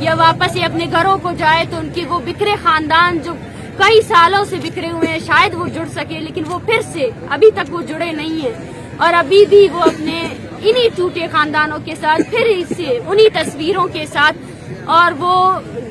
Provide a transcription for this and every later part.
یا واپس یہ اپنے گھروں کو جائے تو ان کے وہ بکھرے خاندان جو کئی سالوں سے بکھرے ہوئے ہیں شاید وہ جڑ سکے، لیکن وہ پھر سے ابھی تک وہ جڑے نہیں ہیں، اور ابھی بھی وہ اپنے انہی ٹوٹے خاندانوں کے ساتھ پھر اسے انہی تصویروں کے ساتھ، اور وہ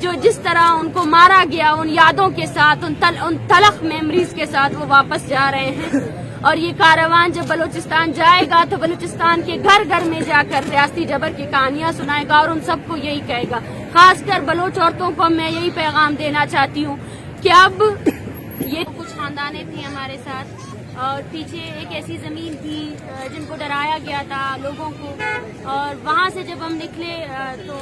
جو جس طرح ان کو مارا گیا ان یادوں کے ساتھ، ان تلخ میموریز کے ساتھ وہ واپس جا رہے ہیں۔ اور یہ کاروان جب بلوچستان جائے گا تو بلوچستان کے گھر گھر میں جا کر ریاستی جبر کی کہانیاں سنائے گا، اور ان سب کو یہی کہے گا۔ خاص کر بلوچ عورتوں کو میں یہی پیغام دینا چاہتی ہوں کہ اب یہ کچھ خاندانیں تھیں ہمارے ساتھ، اور پیچھے ایک ایسی زمین تھی جن کو ڈرایا گیا تھا لوگوں کو، اور وہاں سے جب ہم نکلے تو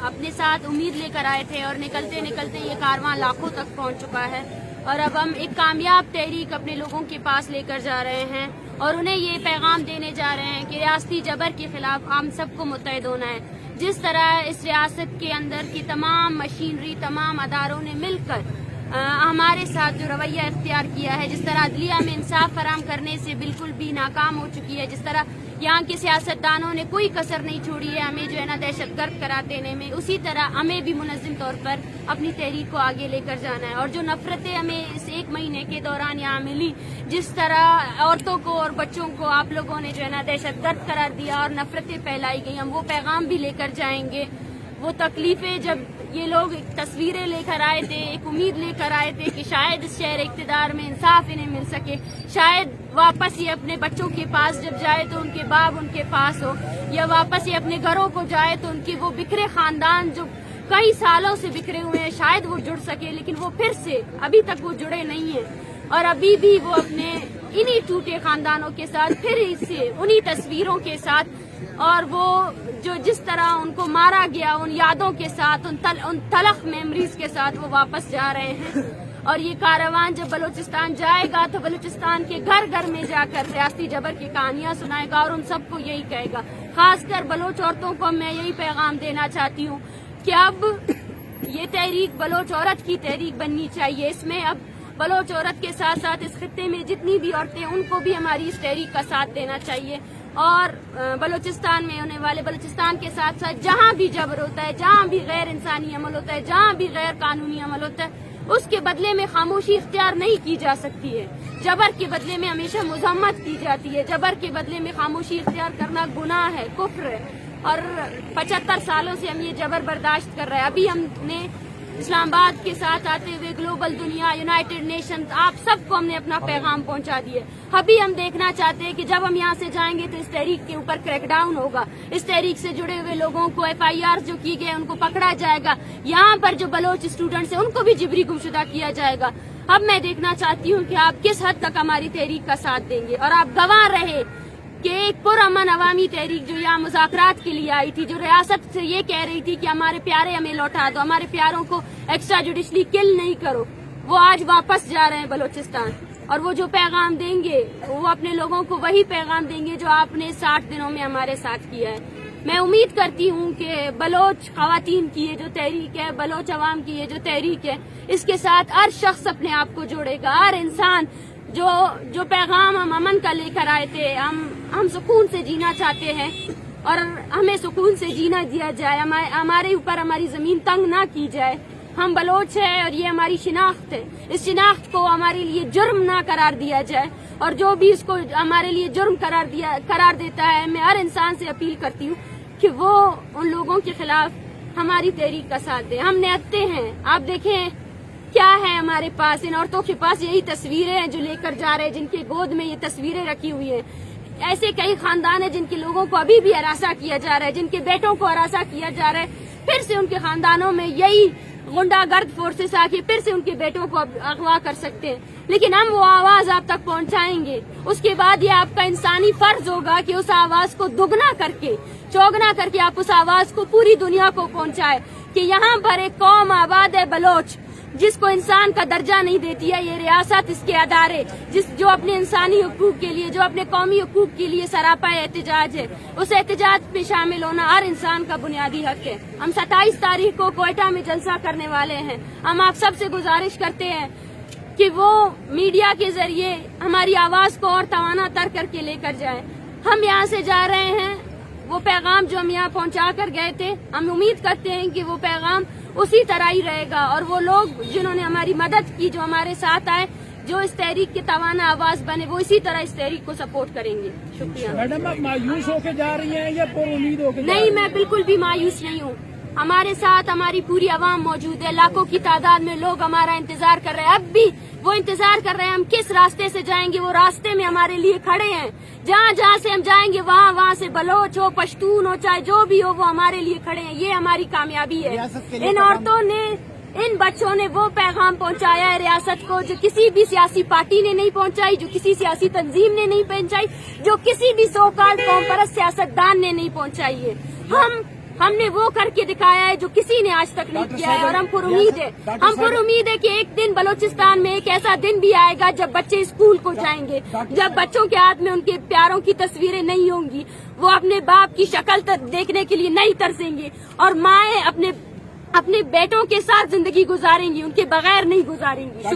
اپنے ساتھ امید لے کر آئے تھے، اور نکلتے نکلتے یہ کارواں لاکھوں تک پہنچ چکا ہے، اور اب ہم ایک کامیاب تحریک اپنے لوگوں کے پاس لے کر جا رہے ہیں، اور انہیں یہ پیغام دینے جا رہے ہیں کہ ریاستی جبر کے خلاف ہم سب کو متحد ہونا ہے۔ جس طرح اس ریاست کے اندر کی تمام مشینری، تمام اداروں نے مل کر ہمارے ساتھ جو رویہ اختیار کیا ہے، جس طرح عدلیہ میں انصاف فراہم کرنے سے بالکل بھی ناکام ہو چکی ہے، جس طرح یہاں کے سیاستدانوں نے کوئی کسر نہیں چھوڑی ہے ہمیں جو ہے نا دہشت گرد قرار دینے میں، اسی طرح ہمیں بھی منظم طور پر اپنی تحریک کو آگے لے کر جانا ہے۔ اور جو نفرتیں ہمیں اس ایک مہینے کے دوران یہاں ملی، جس طرح عورتوں کو اور بچوں کو آپ لوگوں نے جو ہے نا دہشت گرد قرار دیا اور نفرتیں پھیلائی گئی، ہم وہ پیغام بھی لے کر جائیں گے۔ وہ تکلیفیں جب یہ لوگ تصویریں لے کر آئے تھے، ایک امید لے کر آئے تھے کہ شاید اس شہر اقتدار میں انصاف انہیں مل سکے، شاید واپس یہ اپنے بچوں کے پاس جب جائے تو ان کے باپ ان کے پاس ہو، یا واپس یہ اپنے گھروں کو جائے تو ان کے وہ بکھرے خاندان جو کئی سالوں سے بکھرے ہوئے ہیں شاید وہ جڑ سکے، لیکن وہ پھر سے ابھی تک وہ جڑے نہیں ہیں، اور ابھی بھی وہ اپنے انہی ٹوٹے خاندانوں کے ساتھ پھر اسے انہی تصویروں کے ساتھ، اور وہ جو جس طرح ان کو مارا گیا ان یادوں کے ساتھ، ان تلخ میموریز کے ساتھ وہ واپس جا رہے ہیں۔ اور یہ کاروان جب بلوچستان جائے گا تو بلوچستان کے گھر گھر میں جا کر ریاستی جبر کی کہانیاں سنائے گا، اور ان سب کو یہی کہے گا۔ خاص کر بلوچ عورتوں کو میں یہی پیغام دینا چاہتی ہوں کہ اب یہ تحریک بلوچ عورت کی تحریک بننی چاہیے۔ اس میں اب بلوچ عورت کے ساتھ ساتھ اس خطے میں جتنی بھی عورتیں ان کو بھی ہماری اس تحریک کا ساتھ دینا چاہیے، اور بلوچستان میں ہونے والے، بلوچستان کے ساتھ ساتھ جہاں بھی جبر ہوتا ہے، جہاں بھی غیر انسانی عمل ہوتا ہے، جہاں بھی غیر قانونی عمل ہوتا ہے، اس کے بدلے میں خاموشی اختیار نہیں کی جا سکتی ہے۔ جبر کے بدلے میں ہمیشہ مذمت کی جاتی ہے، جبر کے بدلے میں خاموشی اختیار کرنا گناہ ہے، کفر ہے، اور 75 سالوں سے ہم یہ جبر برداشت کر رہے ہیں۔ ابھی ہم نے اسلام آباد کے ساتھ آتے ہوئے گلوبل دنیا، یونائٹڈ نیشنز، آپ سب کو ہم نے اپنا پیغام پہنچا دیے۔ ابھی ہم دیکھنا چاہتے ہیں کہ جب ہم یہاں سے جائیں گے تو اس تحریک کے اوپر کریک ڈاؤن ہوگا، اس تحریک سے جڑے ہوئے لوگوں کو FIR جو کی گئے ان کو پکڑا جائے گا، یہاں پر جو بلوچ اسٹوڈنٹس ہیں ان کو بھی جبری گمشدہ کیا جائے گا۔ اب میں دیکھنا چاہتی ہوں کہ آپ کس حد تک ہماری تحریک کا ساتھ دیں گے، اور آپ گواہ رہے کہ ایک پرامن عوامی تحریک جو یہاں مذاکرات کے لیے آئی تھی، جو ریاست سے یہ کہہ رہی تھی کہ ہمارے پیارے ہمیں لوٹا دو، ہمارے پیاروں کو ایکسٹرا جوڈیشلی کل نہیں کرو، وہ آج واپس جا رہے ہیں بلوچستان، اور وہ جو پیغام دیں گے وہ اپنے لوگوں کو وہی پیغام دیں گے جو آپ نے 60 دنوں میں ہمارے ساتھ کیا ہے۔ میں امید کرتی ہوں کہ بلوچ خواتین کی یہ جو تحریک ہے، بلوچ عوام کی یہ جو تحریک ہے، اس کے ساتھ ہر شخص اپنے آپ کو جوڑے گا، ہر انسان جو پیغام ہم امن کا لے کر آئے تھے، ہم سکون سے جینا چاہتے ہیں اور ہمیں سکون سے جینا دیا جائے، ہمارے اوپر ہماری زمین تنگ نہ کی جائے، ہم بلوچ ہیں اور یہ ہماری شناخت ہے، اس شناخت کو ہمارے لیے جرم نہ قرار دیا جائے، اور جو بھی اس کو ہمارے لیے جرم قرار دیتا ہے، میں ہر انسان سے اپیل کرتی ہوں کہ وہ ان لوگوں کے خلاف ہماری تحریک کا ساتھ دیں۔ ہم نہتے ہیں، آپ دیکھیں کیا ہے ہمارے پاس، ان عورتوں کے پاس یہی تصویریں ہیں جو لے کر جا رہے ہیں، جن کے گود میں یہ تصویریں رکھی ہوئی ہیں۔ ایسے کئی خاندان ہیں جن کے لوگوں کو ابھی بھی ہراساں کیا جا رہا ہے، جن کے بیٹوں کو ہراساں کیا جا رہا ہے، پھر سے ان کے خاندانوں میں یہی غنڈہ گرد فورسز آ کے پھر سے ان کے بیٹوں کو اغوا کر سکتے ہیں، لیکن ہم وہ آواز آپ تک پہنچائیں گے۔ اس کے بعد یہ آپ کا انسانی فرض ہوگا کہ اس آواز کو دگنا کر کے، چوگنا کر کے آپ اس آواز کو پوری دنیا کو پہنچائے کہ یہاں پر ایک قوم آباد ہے بلوچ، جس کو انسان کا درجہ نہیں دیتی ہے یہ ریاست، اس کے ادارے، جو اپنے انسانی حقوق کے لیے، جو اپنے قومی حقوق کے لیے سراپا احتجاج ہے، اس احتجاج میں شامل ہونا ہر انسان کا بنیادی حق ہے۔ ہم 27 تاریخ کو کوئٹہ میں جلسہ کرنے والے ہیں، ہم آپ سب سے گزارش کرتے ہیں کہ وہ میڈیا کے ذریعے ہماری آواز کو اور توانا تر کر کے لے کر جائیں۔ ہم یہاں سے جا رہے ہیں، وہ پیغام جو ہم یہاں پہنچا کر گئے تھے، ہم امید کرتے ہیں کہ وہ پیغام اسی طرح ہی رہے گا، اور وہ لوگ جنہوں نے ہماری مدد کی، جو ہمارے ساتھ آئے، جو اس تحریک کی توانا آواز بنے، وہ اسی طرح اس تحریک کو سپورٹ کریں گے. شکریہ. میڈم آپ مایوس ہو کے جا رہی ہیں یا پر امید ہو کے؟ نہیں، میں بالکل بھی مایوس نہیں ہوں. ہمارے ساتھ ہماری پوری عوام موجود ہے، لاکھوں کی تعداد میں لوگ ہمارا انتظار کر رہے ہیں. اب بھی وہ انتظار کر رہے ہیں ہم کس راستے سے جائیں گے، وہ راستے میں ہمارے لیے کھڑے ہیں. جہاں جہاں سے ہم جائیں گے وہاں سے بلوچ ہو، پشتون ہو، چاہے جو بھی ہو، وہ ہمارے لیے کھڑے ہیں. یہ ہماری کامیابی ہے. ان عورتوں نے، ان بچوں نے وہ پیغام پہنچایا ہے ریاست کو جو کسی بھی سیاسی پارٹی نے نہیں پہنچائی، جو کسی سیاسی تنظیم نے نہیں پہنچائی، جو کسی بھی سو کال قوم پرست سیاستدان نے نہیں پہنچائی ہے. ہم نے وہ کر کے دکھایا ہے جو کسی نے آج تک نہیں کیا ہے، اور ہم پر امید ہے کہ ایک دن بلوچستان میں ایک ایسا دن بھی آئے گا جب بچے اسکول کو جائیں گے، جب بچوں کے ہاتھ میں ان کے پیاروں کی تصویریں نہیں ہوں گی، وہ اپنے باپ کی شکل دیکھنے کے لیے نہیں ترسیں گے، اور مائیں اپنے بیٹوں کے ساتھ زندگی گزاریں گی، ان کے بغیر نہیں گزاریں گی.